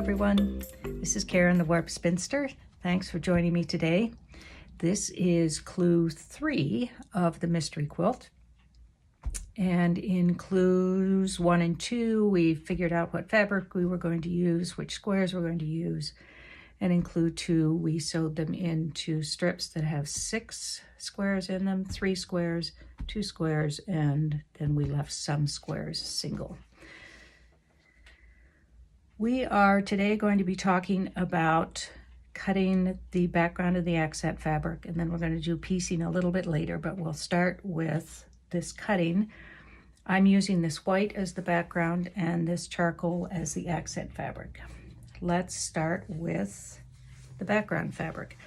everyone. This is Karen, the Warp Spinster. Thanks for joining me today. This is clue 3 of the mystery quilt. And in clues 1 and 2, we figured out what fabric we were going to use, which squares we're going to use. And in clue 2, we sewed them into strips that have 6 squares in them, 3 squares, 2 squares, and then we left some squares single. We are today going to be talking about cutting the background of the accent fabric, and then we're going to do piecing a little bit later, but we'll start with this cutting. I'm using this white as the background and this charcoal as the accent fabric. Let's start with the background fabric.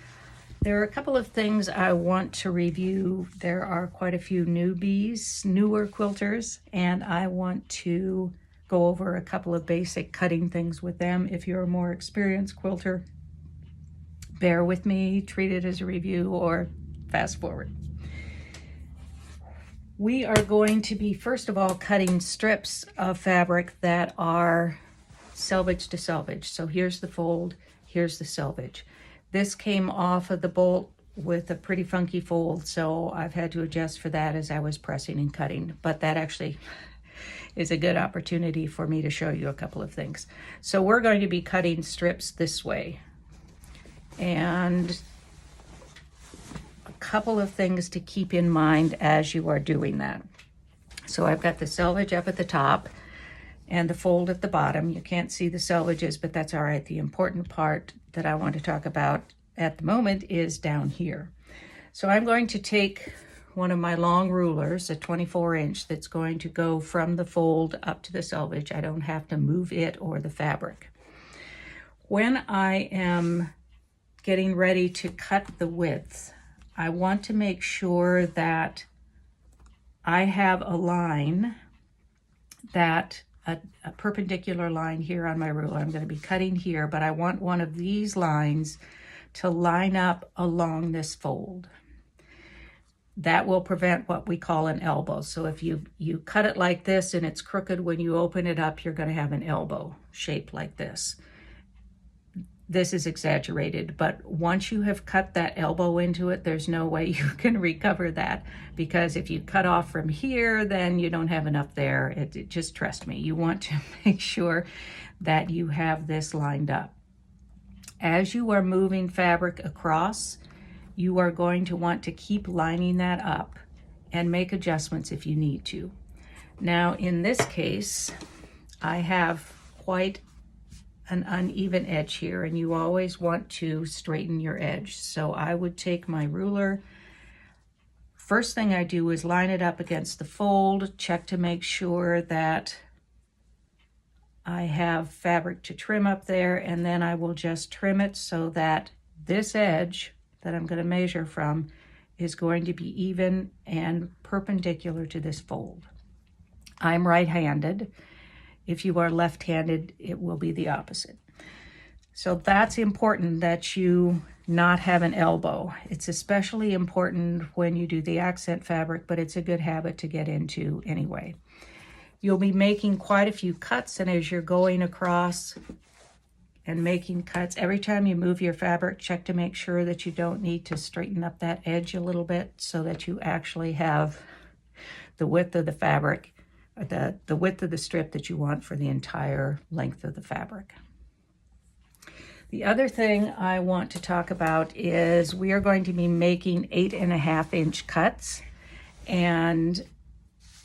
There are a couple of things I want to review. There are quite a few newbies, newer quilters, and I want to go over a couple of basic cutting things with them. If you're a more experienced quilter, bear with me, treat it as a review, or fast forward. We are going to be, first of all, cutting strips of fabric that are selvage to selvage. So here's the fold, here's the selvage. This came off of the bolt with a pretty funky fold, so I've had to adjust for that as I was pressing and cutting, but that actually is a good opportunity for me to show you a couple of things. So we're going to be cutting strips this way. And a couple of things to keep in mind as you are doing that. So I've got the selvage up at the top and the fold at the bottom. You can't see the selvages, but that's all right. The important part that I want to talk about at the moment is down here. So I'm going to take one of my long rulers, a 24-inch, that's going to go from the fold up to the selvage. I don't have to move it or the fabric. When I am getting ready to cut the width, I want to make sure that I have a line that a perpendicular line here on my ruler. I'm going to be cutting here, but I want one of these lines to line up along this fold. That will prevent what we call an elbow. So if you cut it like this and it's crooked, when you open it up, you're going to have an elbow shaped like this. This is exaggerated, but once you have cut that elbow into it, there's no way you can recover that, because if you cut off from here, then you don't have enough there. Just trust me, you want to make sure that you have this lined up. As you are moving fabric across, you are going to want to keep lining that up and make adjustments if you need to. Now, in this case, I have quite an uneven edge here, and you always want to straighten your edge. So I would take my ruler. First thing I do is line it up against the fold, check to make sure that I have fabric to trim up there, and then I will just trim it so that this edge that I'm going to measure from is going to be even and perpendicular to this fold. I'm right-handed. If you are left-handed, it will be the opposite. So that's important that you not have an elbow. It's especially important when you do the accent fabric, but it's a good habit to get into anyway. You'll be making quite a few cuts, and as you're going across and making cuts, every time you move your fabric, check to make sure that you don't need to straighten up that edge a little bit so that you actually have the width of the fabric, the width of the strip that you want for the entire length of the fabric. The other thing I want to talk about is we are going to be making 8.5-inch cuts, and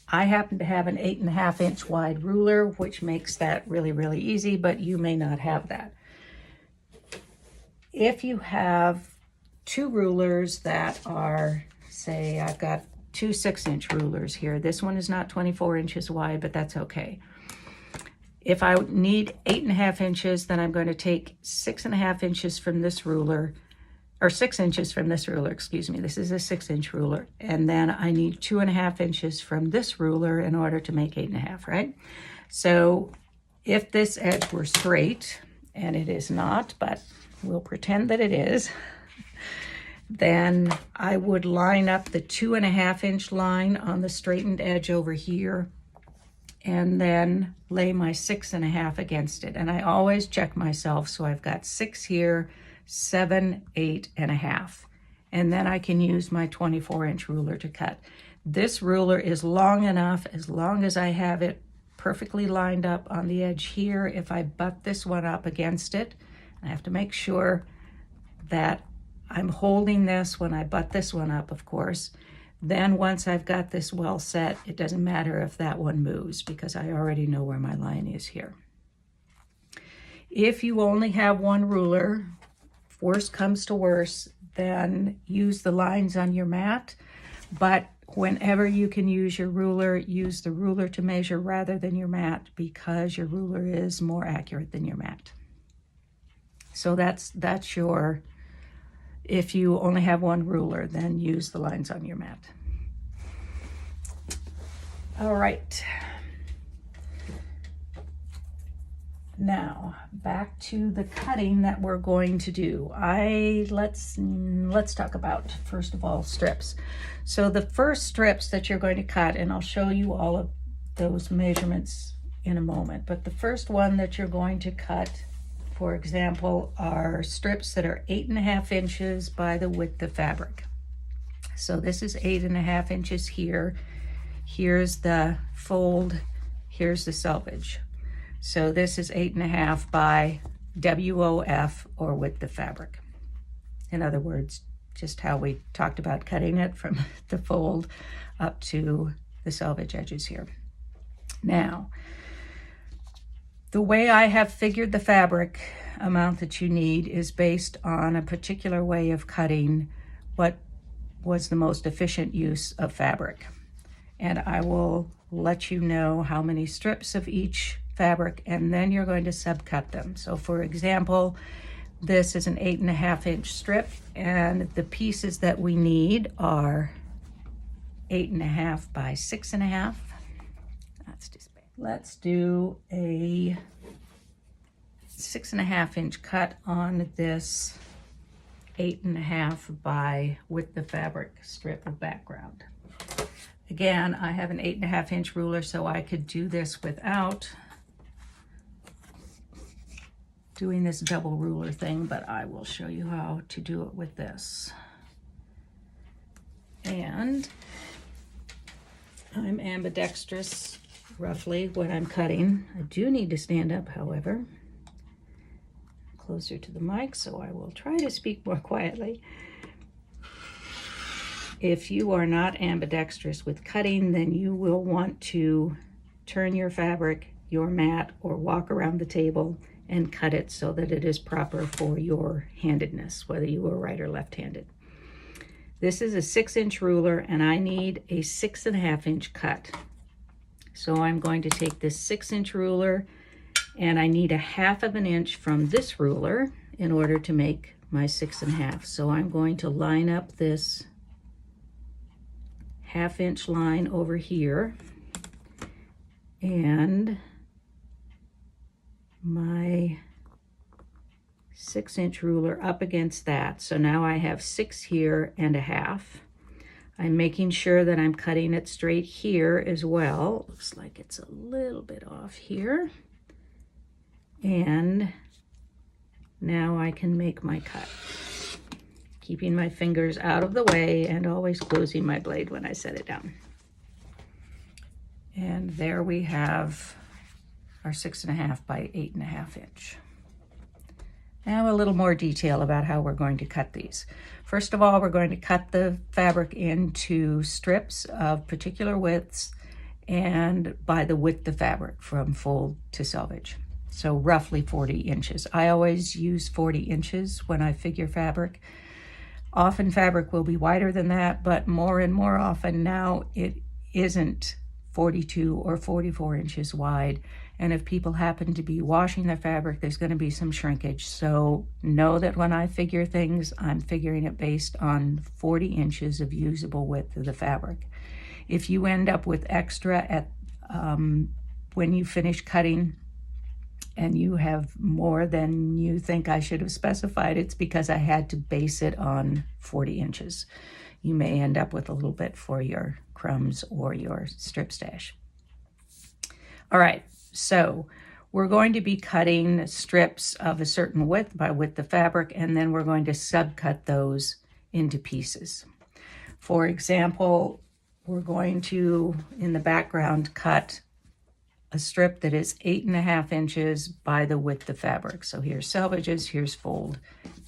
I happen to have an 8.5-inch wide ruler, which makes that really, really easy, but you may not have that. If you have 2 rulers that are, say, I've got 2 6-inch rulers here. This one is not 24 inches wide, but that's okay. If I need 8.5 inches, then I'm going to take 6.5 inches from this ruler, or 6 inches from this ruler, excuse me. This is a 6-inch ruler. And then I need 2.5 inches from this ruler in order to make 8.5, right? So if this edge were straight, and it is not, but we'll pretend that it is, then I would line up the 2.5-inch line on the straightened edge over here and then lay my 6.5 against it. And I always check myself, so I've got 6 here, 7, 8.5. And then I can use my 24-inch ruler to cut. This ruler is long enough, as long as I have it perfectly lined up on the edge here. If I butt this one up against it, I have to make sure that I'm holding this when I butt this one up, of course. Then once I've got this well set, it doesn't matter if that one moves because I already know where my line is here. If you only have one ruler, worst comes to worst, then use the lines on your mat. But whenever you can use your ruler, use the ruler to measure rather than your mat, because your ruler is more accurate than your mat. So that's your, if you only have one ruler, then use the lines on your mat. All right. Now, back to the cutting that we're going to do. Let's talk about, first of all, strips. So the first strips that you're going to cut, and I'll show you all of those measurements in a moment, but the first one that you're going to cut, for example, are strips that are 8.5 inches by the width of fabric. So this is 8.5 inches here. Here's the fold, here's the selvage. So this is 8.5 by WOF, or width of fabric. In other words, just how we talked about cutting it from the fold up to the selvage edges here. Now, the way I have figured the fabric amount that you need is based on a particular way of cutting what was the most efficient use of fabric. And I will let you know how many strips of each fabric, and then you're going to subcut them. So for example, this is an 8.5 inch strip, and the pieces that we need are 8.5 by 6.5. That's just bad. Let's do a 6.5 inch cut on this 8.5 by width of fabric strip of background. Again, I have an 8.5 inch ruler, so I could do this without doing this double ruler thing, but I will show you how to do it with this. And I'm ambidextrous roughly when I'm cutting. I do need to stand up, however, closer to the mic, so I will try to speak more quietly. If you are not ambidextrous with cutting, then you will want to turn your fabric, your mat, or walk around the table and cut it so that it is proper for your handedness, whether you are right or left-handed. This is a 6-inch ruler, and I need a 6.5 inch cut. So I'm going to take this 6-inch ruler, and I need a 1/2 inch from this ruler in order to make my 6.5. So I'm going to line up this 1/2 inch line over here, and my 6-inch ruler up against that. So now I have 6 here and a 1/2. I'm making sure that I'm cutting it straight here as well. Looks like it's a little bit off here. And now I can make my cut, keeping my fingers out of the way and always closing my blade when I set it down. And there we have our 6.5 by 8.5 inch. Now a little more detail about how we're going to cut these. First of all, we're going to cut the fabric into strips of particular widths and by the width of fabric from fold to selvage. So roughly 40 inches. I always use 40 inches when I figure fabric. Often fabric will be wider than that, but more and more often now it isn't 42 or 44 inches wide. And if people happen to be washing their fabric, there's going to be some shrinkage. So know that when I figure things, I'm figuring it based on 40 inches of usable width of the fabric. If you end up with extra at when you finish cutting and you have more than you think I should have specified, it's because I had to base it on 40 inches. You may end up with a little bit for your crumbs or your strip stash. All right, so we're going to be cutting strips of a certain width by width of fabric, and then we're going to subcut those into pieces. For example, we're going to, in the background, cut a strip that is 8.5 inches by the width of fabric. So here's selvages, here's fold.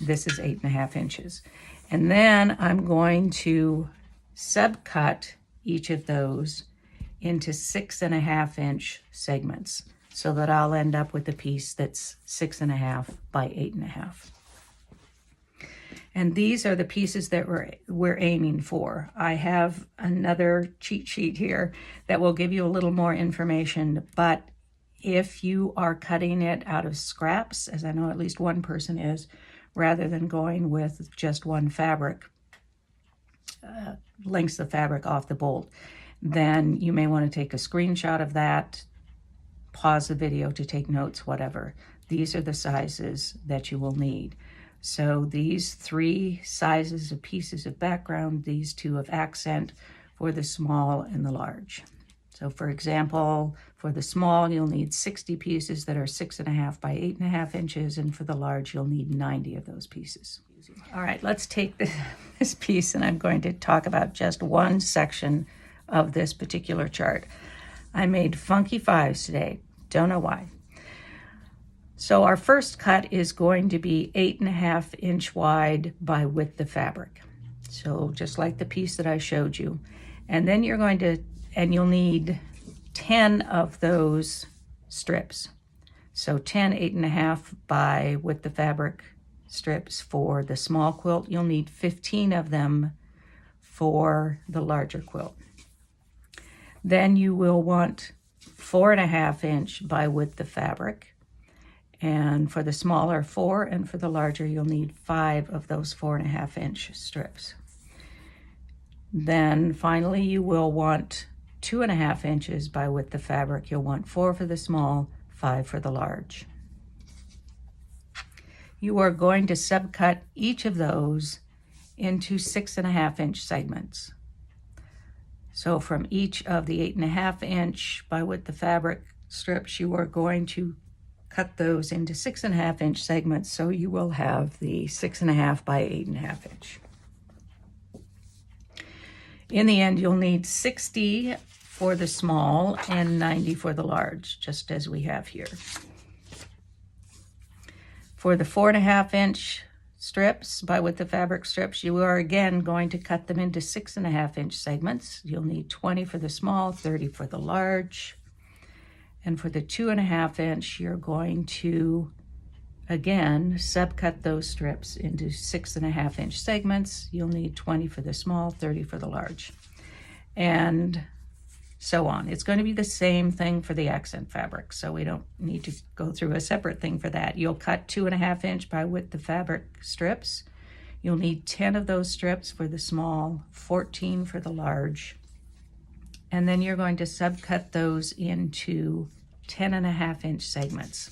This is 8.5 inches. And then I'm going to subcut each of those into 6.5 inch segments so that I'll end up with a piece that's 6.5 by 8.5. And these are the pieces that we're aiming for. I have another cheat sheet here that will give you a little more information, but if you are cutting it out of scraps, as I know at least one person is, rather than going with just one fabric, lengths of fabric off the bolt, then you may want to take a screenshot of that, pause the video to take notes, whatever. These are the sizes that you will need. So these 3 sizes of pieces of background, these 2 of accent for the small and the large. So for example, for the small, you'll need 60 pieces that are 6.5 by 8.5 inches, and for the large, you'll need 90 of those pieces. All right, let's take this piece, and I'm going to talk about just one section of this particular chart. I made funky 5s today. Don't know why. So our first cut is going to be 8.5 inch wide by width of fabric. So just like the piece that I showed you. And then you're going to, and you'll need 10 of those strips. So 10 8.5 by width of fabric strips for the small quilt. You'll need 15 of them for the larger quilt. Then you will want 4.5 inch by width of fabric. And for the smaller 4, and for the larger, you'll need 5 of those 4.5 inch strips. Then finally, you will want 2.5 inches by width of fabric. You'll want 4 for the small, 5 for the large. You are going to subcut each of those into 6.5 inch segments. So from each of the 8.5 inch by width of fabric strips, you are going to cut those into 6.5 inch segments, so you will have the 6.5 by 8.5 inch. In the end, you'll need 60 for the small and 90 for the large, just as we have here. For the 4.5 inch strips by width of fabric strips, you are again going to cut them into 6.5 inch segments. You'll need 20 for the small, 30 for the large. And for the 2.5 inch, you're going to, again, subcut those strips into 6.5 inch segments. You'll need 20 for the small, 30 for the large, and so on. It's going to be the same thing for the accent fabric, so we don't need to go through a separate thing for that. You'll cut 2.5 inch by width of fabric strips. You'll need 10 of those strips for the small, 14 for the large. And then you're going to subcut those into 10.5 inch segments.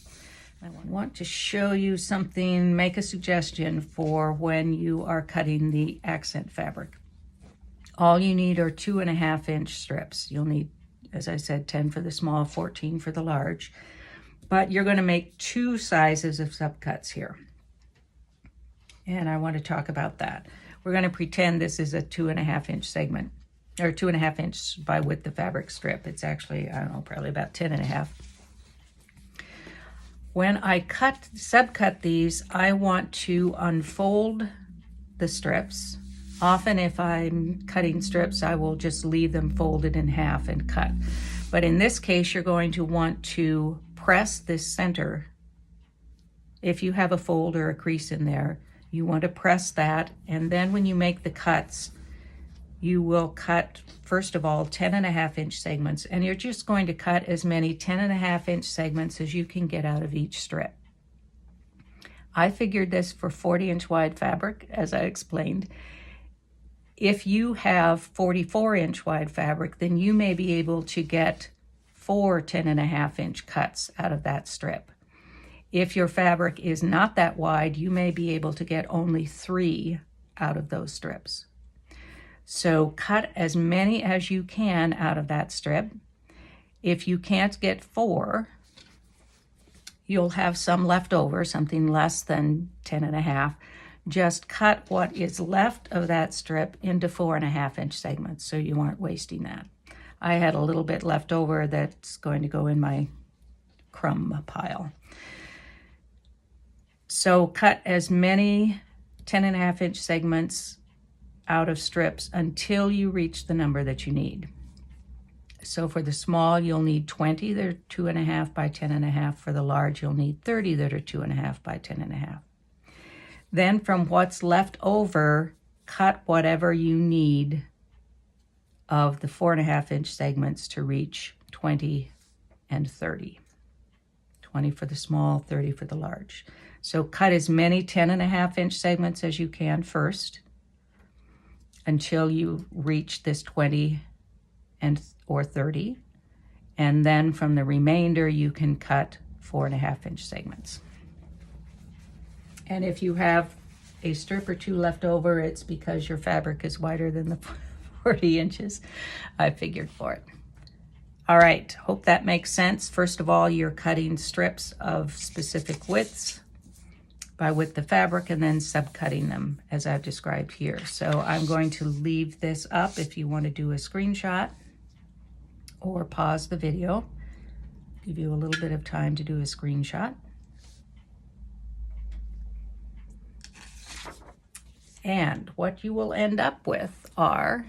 I want to show you something, make a suggestion for when you are cutting the accent fabric. All you need are 2.5 inch strips. You'll need, as I said, 10 for the small, 14 for the large. But you're going to make 2 sizes of subcuts here. And I want to talk about that. We're going to pretend this is a 2.5 inch segment, or 2.5 inch by width of fabric strip. It's actually, I don't know, probably about 10.5. When I subcut these, I want to unfold the strips. Often if I'm cutting strips, I will just leave them folded in half and cut. But in this case, you're going to want to press this center. If you have a fold or a crease in there, you want to press that. And then when you make the cuts, you will cut, first of all, 10.5 inch segments, and you're just going to cut as many 10.5 inch segments as you can get out of each strip. I figured this for 40 inch wide fabric, as I explained. If you have 44 inch wide fabric, then you may be able to get 4 10.5 inch cuts out of that strip. If your fabric is not that wide, you may be able to get only 3 out of those strips. So cut as many as you can out of that strip. If you can't get 4, you'll have some left over, something less than 10.5. Just cut what is left of that strip into 4.5-inch segments, so you aren't wasting that. I had a little bit left over that's going to go in my crumb pile. So cut as many 10.5-inch segments out of strips until you reach the number that you need. So for the small, you'll need 20 that are 2.5 by 10.5. For the large, you'll need 30 that are 2.5 by 10.5. Then from what's left over, cut whatever you need of the 4.5-inch segments to reach 20 and 30. 20 for the small, 30 for the large. So cut as many 10.5-inch segments as you can first until you reach this 20 or 30. And then from the remainder, you can cut 4.5-inch segments. And if you have a strip or 2 left over, it's because your fabric is wider than the 40 inches. I figured for it. All right, hope that makes sense. First of all, you're cutting strips of specific widths by width of fabric and then subcutting them as I've described here. So I'm going to leave this up if you want to do a screenshot or pause the video. Give you a little bit of time to do a screenshot. And what you will end up with are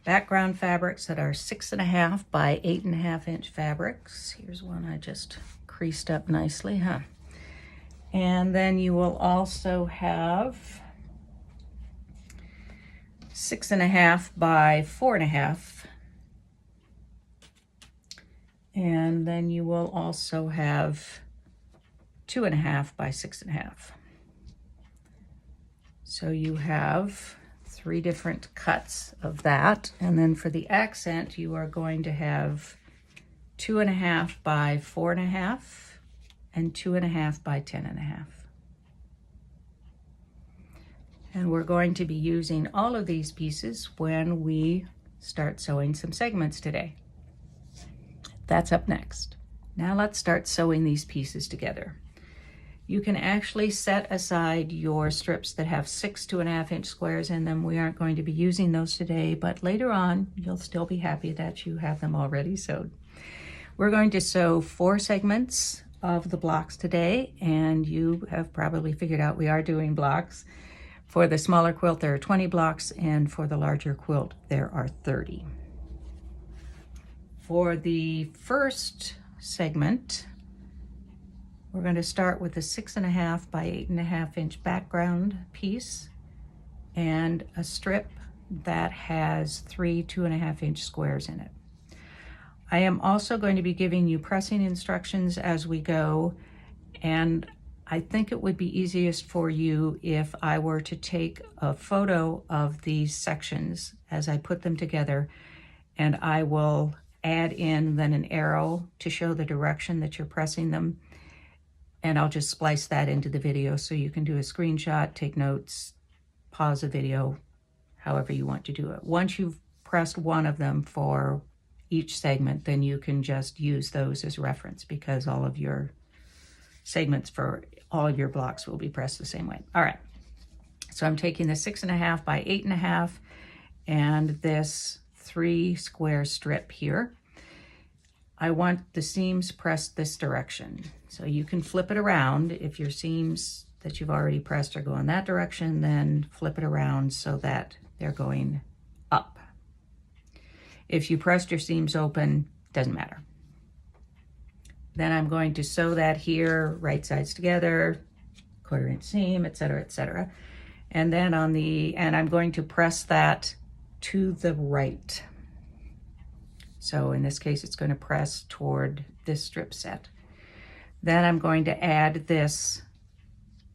background fabrics that are 6.5 by 8.5-inch fabrics. Here's one I just creased up nicely, huh? And then you will also have 6.5 by 4.5. And then you will also have 2.5 by 6.5. So you have 3 different cuts of that. And then for the accent, you are going to have 2.5 by 4.5 and 2.5 by 10.5. And we're going to be using all of these pieces when we start sewing some segments today. That's up next. Now let's start sewing these pieces together. You can actually set aside your strips that have 6 2.5-inch squares in them. We aren't going to be using those today, but later on, you'll still be happy that you have them already sewed. We're going to sew 4 segments of the blocks today, and you have probably figured out we are doing blocks. For the smaller quilt, there are 20 blocks, and for the larger quilt, there are 30. For the first segment, we're going to start with a 6.5 by 8.5-inch background piece and a strip that has 3 2.5-inch squares in it. I am also going to be giving you pressing instructions as we go, and I think it would be easiest for you if I were to take a photo of these sections as I put them together, and I will add in then an arrow to show the direction that you're pressing them. And I'll just splice that into the video so you can do a screenshot, take notes, pause the video, however you want to do it. Once you've pressed one of them for each segment, then you can just use those as reference because all of your segments for all of your blocks will be pressed the same way. All right, so I'm taking the 6.5 by 8.5 and this 3 square strip here. I want the seams pressed this direction. So you can flip it around. If your seams that you've already pressed are going that direction, then flip it around so that they're going up. If you pressed your seams open, doesn't matter. Then I'm going to sew that here, right sides together, 1/4 inch seam, etc., etc. And then I'm going to press that to the right. So in this case, it's going to press toward this strip set. Then I'm going to add this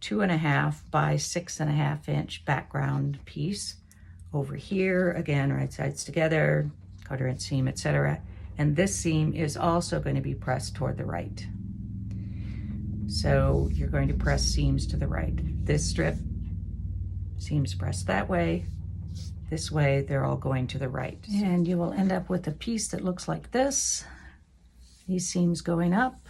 2.5 by 6.5-inch background piece over here. Again, right sides together, 1/4 inch seam, etc. And this seam is also going to be pressed toward the right. So you're going to press seams to the right. This strip, seams pressed that way, This way they're all going to the right. And you will end up with a piece that looks like this. These seams going up,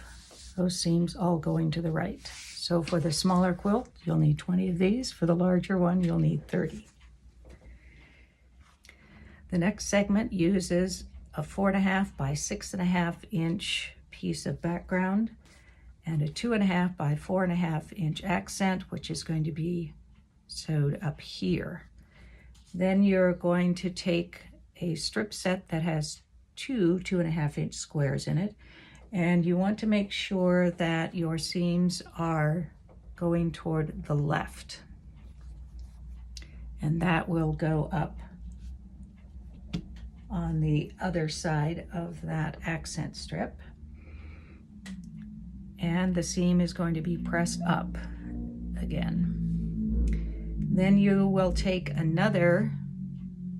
those seams all going to the right. So for the smaller quilt, you'll need 20 of these. For the larger one, you'll need 30. The next segment uses a 4.5 by 6.5 inch piece of background and a 2.5 by 4.5 inch accent, which is going to be sewed up here. Then you're going to take a strip set that has two 2.5 inch squares in it, and you want to make sure that your seams are going toward the left, and that will go up on the other side of that accent strip, and the seam is going to be pressed up again. Then you will take another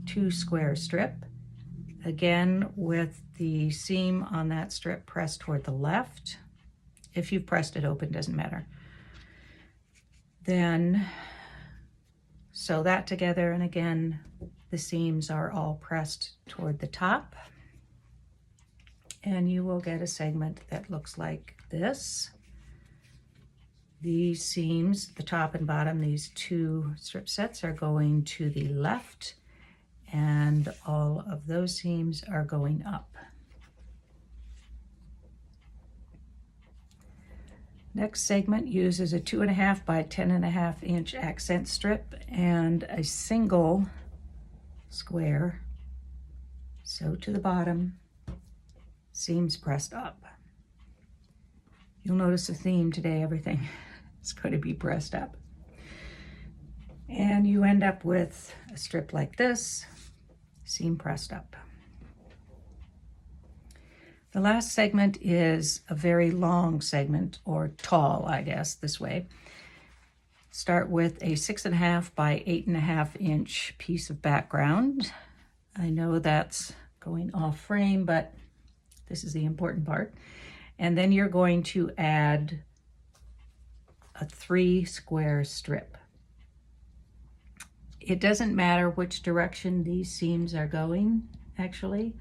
2 square strip, again with the seam on that strip pressed toward the left. If you've pressed it open, doesn't matter. Then sew that together, and again the seams are all pressed toward the top, and you will get a segment that looks like this. These seams, the top and bottom, these 2 strip sets are going to the left, and all of those seams are going up. Next segment uses a 2.5 by 10.5 inch accent strip and a single square. Sew to the bottom, seams pressed up. You'll notice a theme today, everything is going to be pressed up. And you end up with a strip like this, seam pressed up. The last segment is a very long segment, or tall, I guess, this way. Start with a 6.5 by 8.5 inch piece of background. I know that's going off frame, but this is the important part. And then you're going to add a 3 square strip. It doesn't matter which direction these seams are going, actually,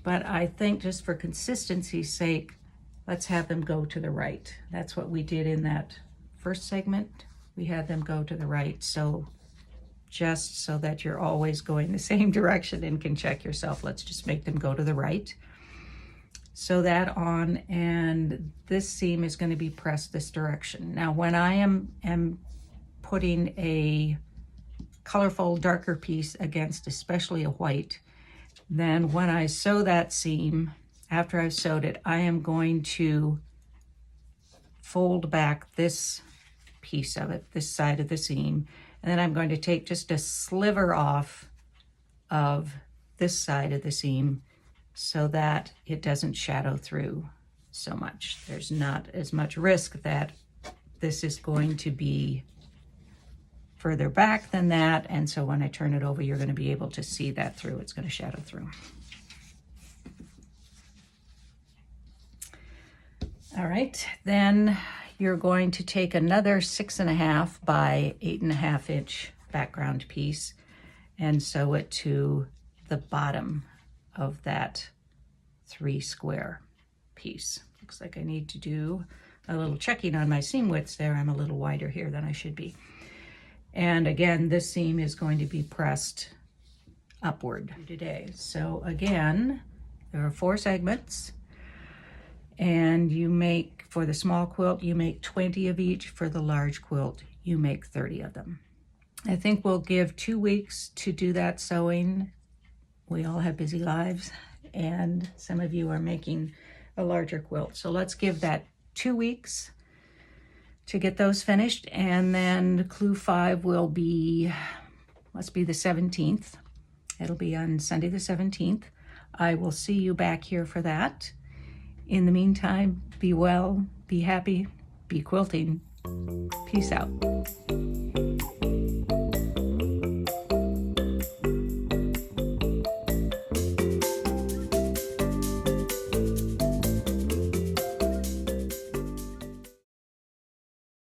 but I think just for consistency's sake, let's have them go to the right. That's what we did in that first segment. We had them go to the right, so just so that you're always going the same direction and can check yourself, let's just make them go to the right. Sew that on, and this seam is going to be pressed this direction. Now, when I am putting a colorful darker piece against especially a white, then when I sew that seam, after I've sewed it, I am going to fold back this piece of it, this side of the seam, and then I'm going to take just a sliver off of this side of the seam so that it doesn't shadow through so much. There's not as much risk that this is going to be further back than that, and so when I turn it over, you're going to be able to see that through. It's going to shadow through. All right, then you're going to take another 6.5 by 8.5 inch background piece and sew it to the bottom of that 3 square piece. Looks like I need to do a little checking on my seam widths there. I'm a little wider here than I should be. And again, this seam is going to be pressed upward today. So again, there are 4 segments, and you make, for the small quilt, you make 20 of each. For the large quilt, you make 30 of them. I think we'll give 2 weeks to do that sewing. We all have busy lives, and some of you are making a larger quilt. So let's give that 2 weeks to get those finished, and then clue 5 will be, must be the 17th. It'll be on Sunday the 17th. I will see you back here for that. In the meantime, be well, be happy, be quilting. Peace out.